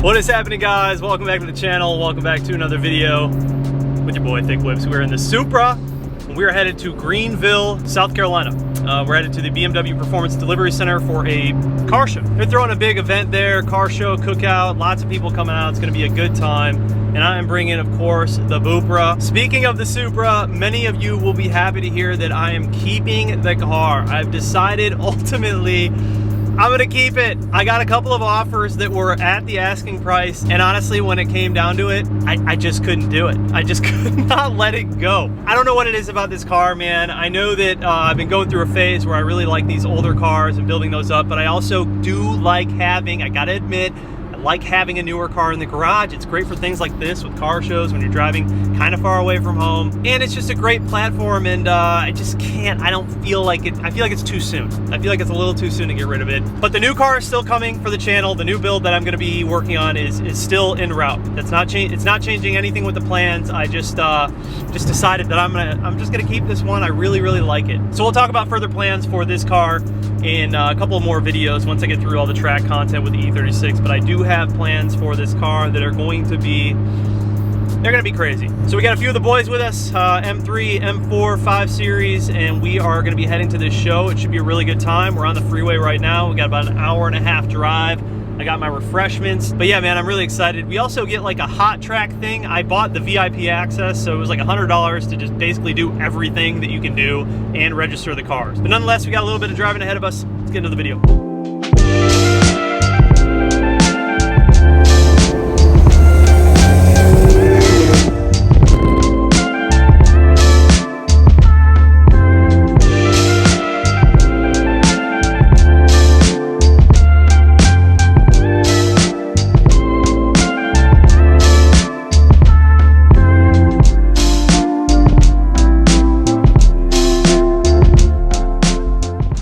What is happening, guys? Welcome back to the channel. Welcome back to another video with your boy Thick Whips. We're in the Supra and we're headed to Greenville, South Carolina. We're headed to the BMW Performance Delivery Center for a car show. They're throwing a big event there, car show, cookout, lots of people coming out. It's gonna be a good time. And I am bringing, of course, the Supra. Speaking of the Supra, many of you will be happy to hear that I am keeping the car. I've decided ultimately I'm gonna keep it. I got a couple of offers that were at the asking price, and honestly, when it came down to it, I just couldn't do it. I just could not let it go. I don't know what it is about this car, man. I know that I've been going through a phase where I really like these older cars and building those up, but I also do like having, I gotta admit, like having a newer car in the garage. It's great for things like this with car shows when you're driving kind of far away from home, and it's just a great platform. And I just can't, I don't feel like it, I feel like it's too soon. I feel like it's a little too soon to get rid of it. But the new car is still coming for the channel. The new build that I'm going to be working on is still en route. It's not changing anything with the plans. I just decided that I'm just gonna keep this one. I really like it. So we'll talk about further plans for this car in a couple more videos once I get through all the track content with the E36, but I do have plans for this car that are going to be, they're gonna be crazy. So we got a few of the boys with us, M3, M4, 5 Series, and we are gonna be heading to this show. It should be a really good time. We're on the freeway right now. We got about an hour and a half drive. I got my refreshments, but yeah, man, I'm really excited. We also get like a hot track thing. I bought the VIP access, so it was like $100 to just basically do everything that you can do and register the cars. But nonetheless, we got a little bit of driving ahead of us. Let's get into the video.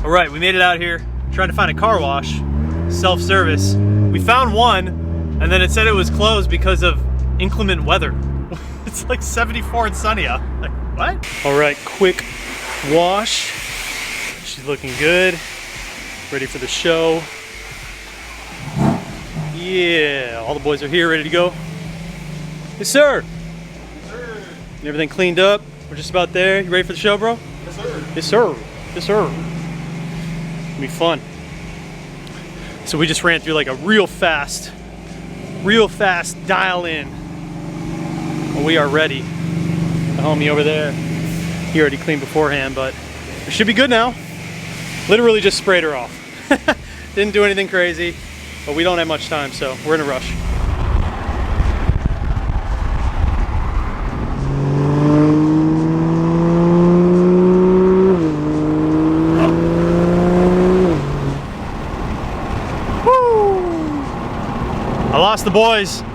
All right, we made it out here trying to find a car wash, self-service. We found one, and then it said it was closed because of inclement weather. It's like 74 and sunny out. Like, what? All right, quick wash. She's looking good. Ready for the show. Yeah, all the boys are here, ready to go. Yes, sir. Yes, sir. Everything cleaned up. We're just about there. You ready for the show, bro? Yes, sir. Yes, sir. Yes, sir. Be fun. So we just ran through like a real fast dial in. Well, we are ready. The homie over there, he already cleaned beforehand, but it should be good now. Literally just sprayed her off. Didn't do anything crazy, but we don't have much time, so we're in a rush. I lost the boys, so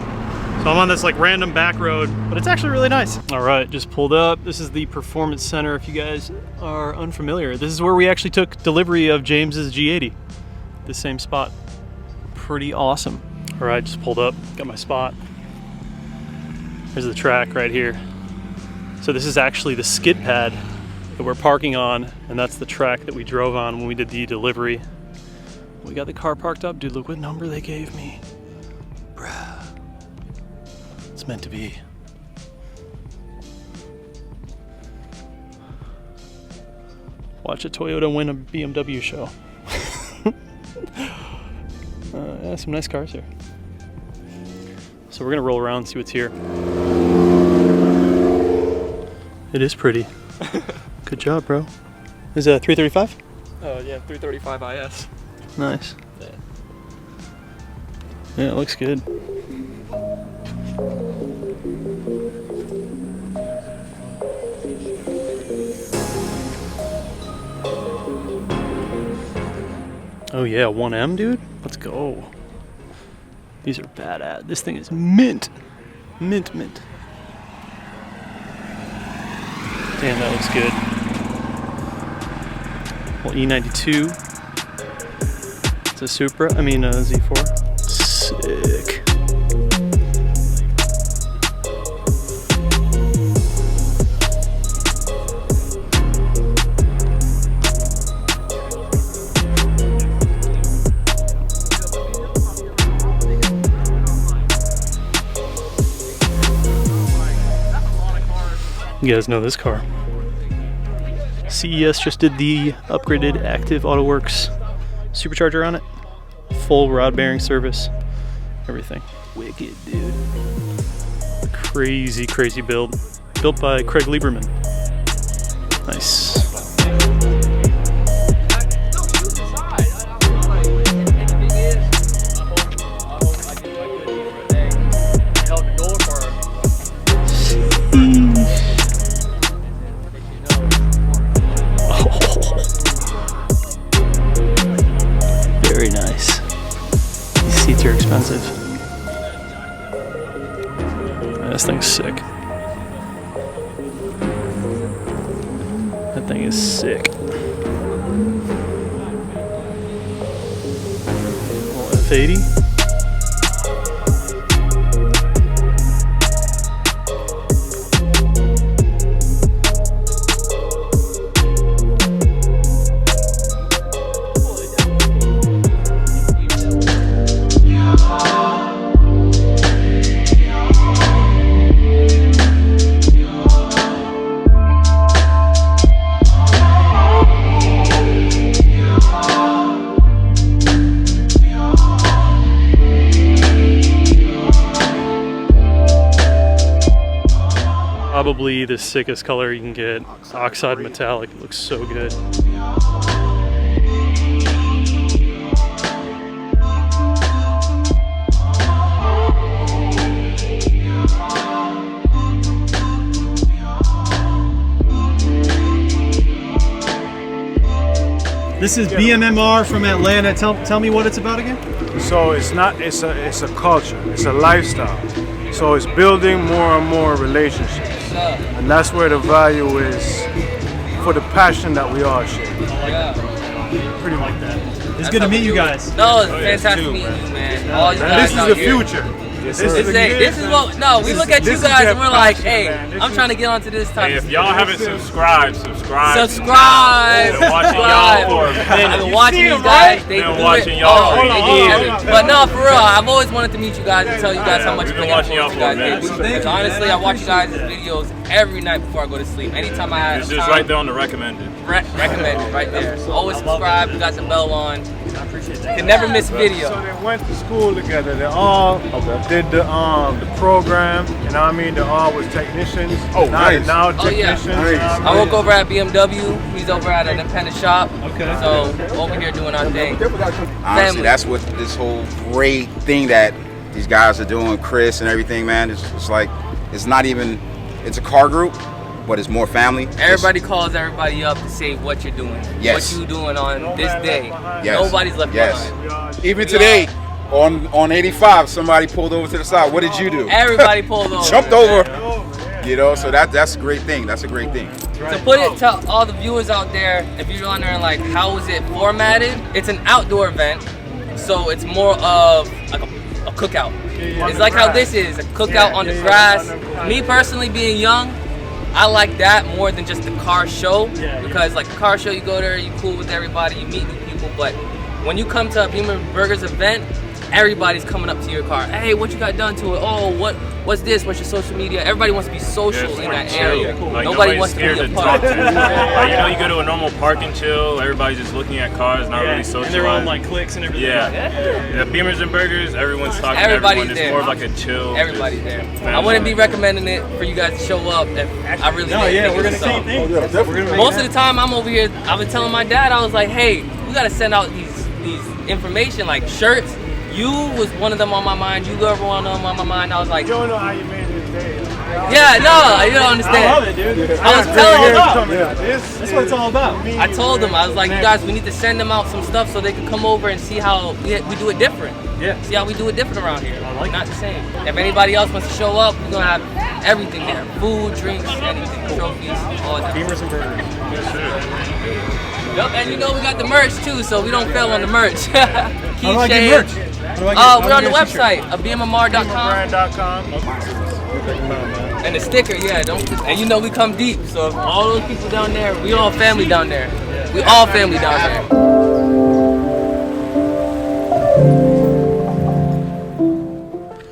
I'm on this like random back road, but it's actually really nice. All right, just pulled up. This is the Performance Center. If you guys are unfamiliar, this is where we actually took delivery of James's G80. This same spot. Pretty awesome. All right, just pulled up, got my spot. There's the track right here. So this is actually the skid pad that we're parking on, and that's the track that we drove on when we did the delivery. We got the car parked up. Dude, look what number they gave me. Bruh. It's meant to be. Watch a Toyota win a BMW show. Yeah, some nice cars here. So we're gonna roll around and see what's here. It is pretty. Good job, bro. Is it a 335? Oh yeah, 335 IS. Nice. Yeah, it looks good. Oh yeah, 1M, dude? Let's go. These are badass. This thing is mint. Mint. Damn, that looks good. Well, E92. It's a Supra, I mean a Z4. Sick. You guys know this car. CES just did the upgraded Active AutoWorks supercharger on it. Full rod bearing service. Everything. Wicked, dude. Crazy, crazy build. Built by Craig Lieberman. Nice. Very nice. These seats are expensive. This thing's sick. That thing is sick. F80. Probably the sickest color you can get. Oxide metallic. It looks so good. This is BMMR from Atlanta. Tell me what it's about again. So it's a culture, it's a lifestyle. So it's building more and more relationships. And that's where the value is for the passion that we all share. Pretty like that. It's good to meet you guys. No, it's fantastic meeting you, man. All you guys This is out the here. future. This is what. No, we look at you guys and we're like, hey, I'm trying to get onto this type. Hey, if y'all haven't subscribed. Subscribe. I've been watching y'all for a minute. I've been watching these guys. They Been do watching it. y'all for years. But no, for real, I've always wanted to meet you guys and tell you guys how much we've big been watching influence y'all you for a guys minute. did. Because honestly, I watch you guys' videos every night before I go to sleep. Anytime I have It's just time, right there on the recommended. recommended right there. So always subscribe. We got the bell on. I appreciate that. Can never miss a video. So they went to school together. They all did the program. You know what I mean? They all was technicians. Oh, nice. Now Oh, yeah. technicians. You know what I I work mean? over at BMW. He's over at an independent shop. Okay. So over here doing our thing. Honestly, Family. that's what this whole great thing that these guys are doing, Chris and everything, man. It's like, it's not even, it's a car group, but it's more family. Everybody calls everybody up to say what you're doing. Yes. What you doing on this day. Yes. Nobody's left Yes. behind. Even today, on 85, somebody pulled over to the side. What did you do? Everybody pulled over. Jumped over. You know, so that's a great thing. That's a great thing. To put it to all the viewers out there, if you're wondering like how is it formatted, it's an outdoor event, so it's more of like a cookout. It's like how this is, a cookout on the grass. Me personally, being young, I like that more than just the car show, because like the car show, you go there, you cool with everybody, you meet new people, but when you come to a Beamer Burgers event, everybody's coming up to your car. Hey, what you got done to it? Oh, what's this? What's your social media? Everybody wants to be social in that area. Like, Nobody wants to be scared a talk part. to. Like, you know, you go to a normal park and chill. Everybody's just looking at cars, not really And socializing. their own like clicks and everything. Yeah. Beamers and Burgers, everyone's talking Everybody's to everyone. It's there. more of like a chill. Everybody's there. family. I wouldn't be recommending it for you guys to show up if I really No, didn't yeah, think we're it gonna was see so. things. We're gonna make Most it of the time I'm over here, I've been telling my dad, I was like, hey, we gotta send out these information like shirts. You was one of them on my mind. You were one of them on my mind. I was like, You don't know how you made this day. yeah, no, you don't understand. I love it, dude. I was telling them. That's what it's all about. I told them, I was like, you guys, we need to send them out some stuff so they can come over and see how we do it different. Yeah. See how we do it different around here. I like Not the same. If anybody else wants to show up, we're gonna have everything there. Food, drinks, anything, trophies, all that. Beamers and Burgers. Yep, and you know we got the merch too, so we don't fail on the merch. How do I get merch? How do I get We're on the how do I get website, BMMR.com. Brand.com. And the sticker, yeah, and you know we come deep, so if all those people down there, we all family down there. We all family down there.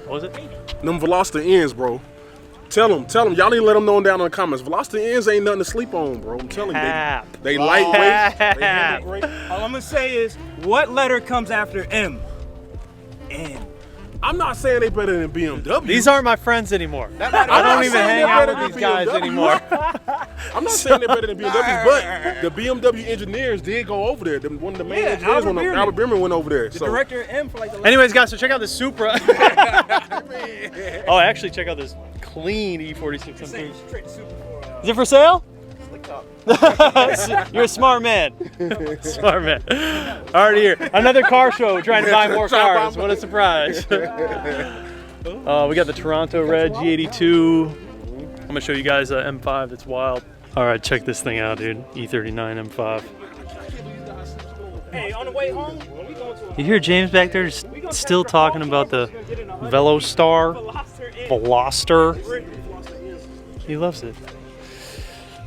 What was it? Them velocity ends, bro. Tell them. Y'all need to let them know down in the comments. Velocity ends ain't nothing to sleep on, bro. I'm telling you. They lightweight. They handle great. All I'm gonna say is, what letter comes after M? N. I'm not saying they better than BMW. These aren't my friends anymore. I don't even hang out with these guys anymore. I'm not saying they're better than BMW, but the BMW engineers did go over there. One of the main engineers, Albert Bimmercode, went over there. The director of M for like the last. Anyways, guys, so check out the Supra. Oh, actually, check out this clean E46 M3. Straight Supra for, Is it for sale? Slick Top. You're a smart man. Smart man. Already here. Another car show trying to buy more cars. What a surprise. We got the Toronto Red G82. I'm gonna show you guys M5. That's wild. All right, check this thing out, dude. E39 M5. Hey, on the way home, we going to You hear James back there still talking about the Velostar, Veloster. He loves it.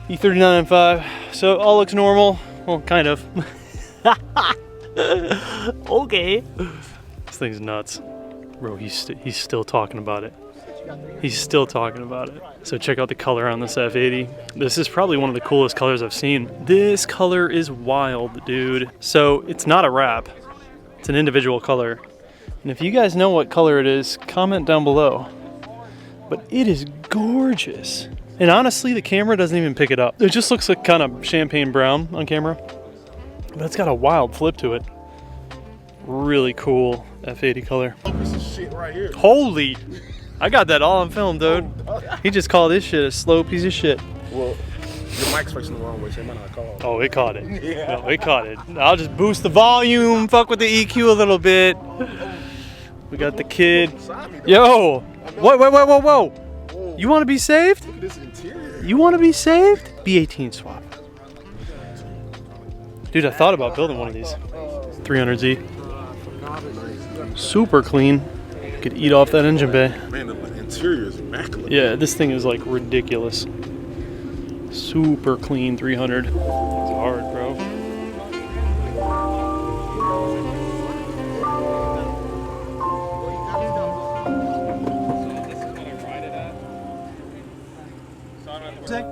E39 M5. So all looks normal. Well, kind of. Okay. This thing's nuts. Bro, he's still talking about it. He's still talking about it. So check out the color on this F80. This is probably one of the coolest colors I've seen. This color is wild, dude. So it's not a wrap. It's an individual color. And if you guys know what color it is, comment down below. But it is gorgeous. And honestly, the camera doesn't even pick it up. It just looks like kind of champagne brown on camera. But it's got a wild flip to it. Really cool F80 color. This is shit right here. Holy! I got that all on film, dude. He just called this shit a slow piece of shit. Well, your mic's facing the wrong way, so it might not call. Oh, it caught it. Yeah. No, it caught it. I'll just boost the volume, fuck with the EQ a little bit. We got the kid. Yo! Whoa. You want to be saved? Look at this interior. You want to be saved? B18 swap. Dude, I thought about building one of these. 300Z. Super clean. Could eat off that engine bay. Man, the interior is immaculate. Yeah, this thing is like ridiculous. Super clean 300. It's hard, bro.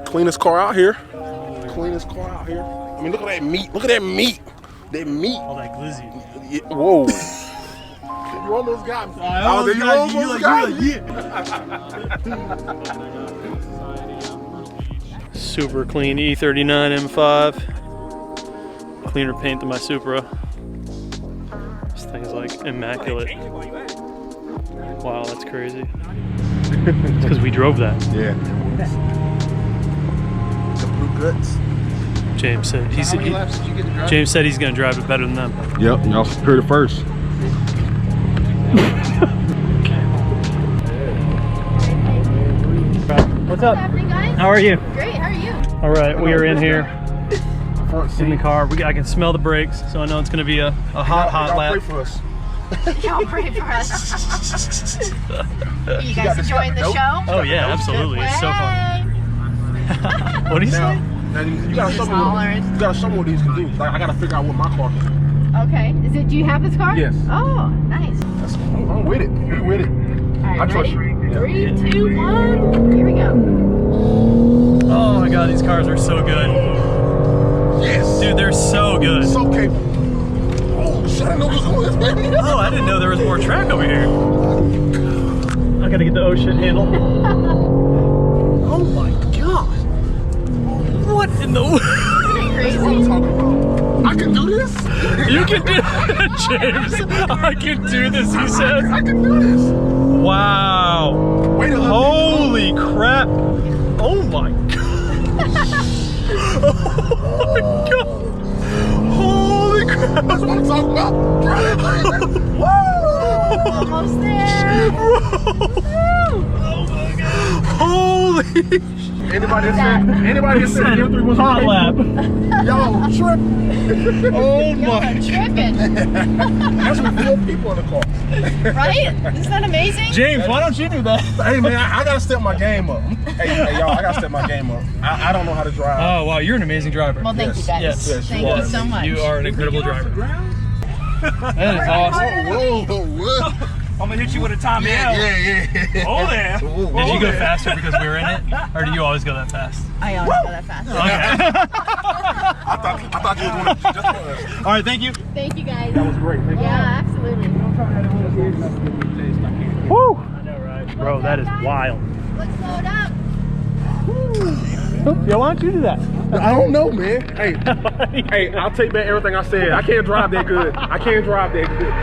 Cleanest car out here. Cleanest car out here. I mean, look at that meat. Look at that meat. That meat. All that glizzy. Yeah, whoa. You almost got me. You almost got me. Super clean E39 M5. Cleaner paint than my Supra. This thing's like immaculate. Wow, that's crazy. It's because we drove that. Yeah. Some blue guts. James said James said he's gonna drive it better than them. Yep, y'all heard it first. What's up? What's happening, guys? How are you? Great, how are you? All right, we are in here in the car. I can smell the brakes, so I know it's gonna be a hot lap. Pray for us. Y'all pray for us. You guys enjoying the show? Oh yeah, absolutely. It's so fun. What do you say? Now you gotta show me what these can do. Like, I gotta figure out what my car can do. Okay. Do you have this car? Yes. Oh, nice. I'm with it. I'm with it. All right, I trust ready? you. Yeah. 3, 2, 1. Here we go. Oh my god, these cars are so good. Yes. Dude, they're so good. So capable. Oh, shit, I didn't know this was this, baby. Oh, I didn't know there was more track over here. I gotta get the oh shit handle. Oh my god. What in the Isn't it crazy? What I'm talking about. I can do this? You can do James, I can do this, he says. I can do this. Wow. Wait a Holy crap. Oh my god. Oh my god. Holy crap. That's what I'm talking about. Drive it, baby. Woo! Almost there. Woo. Oh my god. Holy. Anybody that said the M3 was hot lap. Y'all tripping. Oh Y'all are tripping. That's with 4 people in the car. Right? Isn't that amazing? James, why don't you do that? Hey man, I gotta step my game up. Hey y'all, I gotta step my game up. I don't know how to drive. Oh wow, you're an amazing driver. Well, thank you guys. Yes. Thank you so much. You are an incredible driver. That is awesome. Whoa. I'm gonna hit you with a Tommy L. Yeah. Oh there. Did you go faster because we were in it, or do you always go that fast? I always go that fast. Okay. I thought you were doing it just for us. All right, thank you. Thank you guys. That was great. Thank you. Yeah, absolutely. Woo! I know, right? Bro, that is wild. Let's slow it up. Yo, why don't you do that? I don't know, man. Hey, I'll take back everything I said. I can't drive that good. I can't drive that good.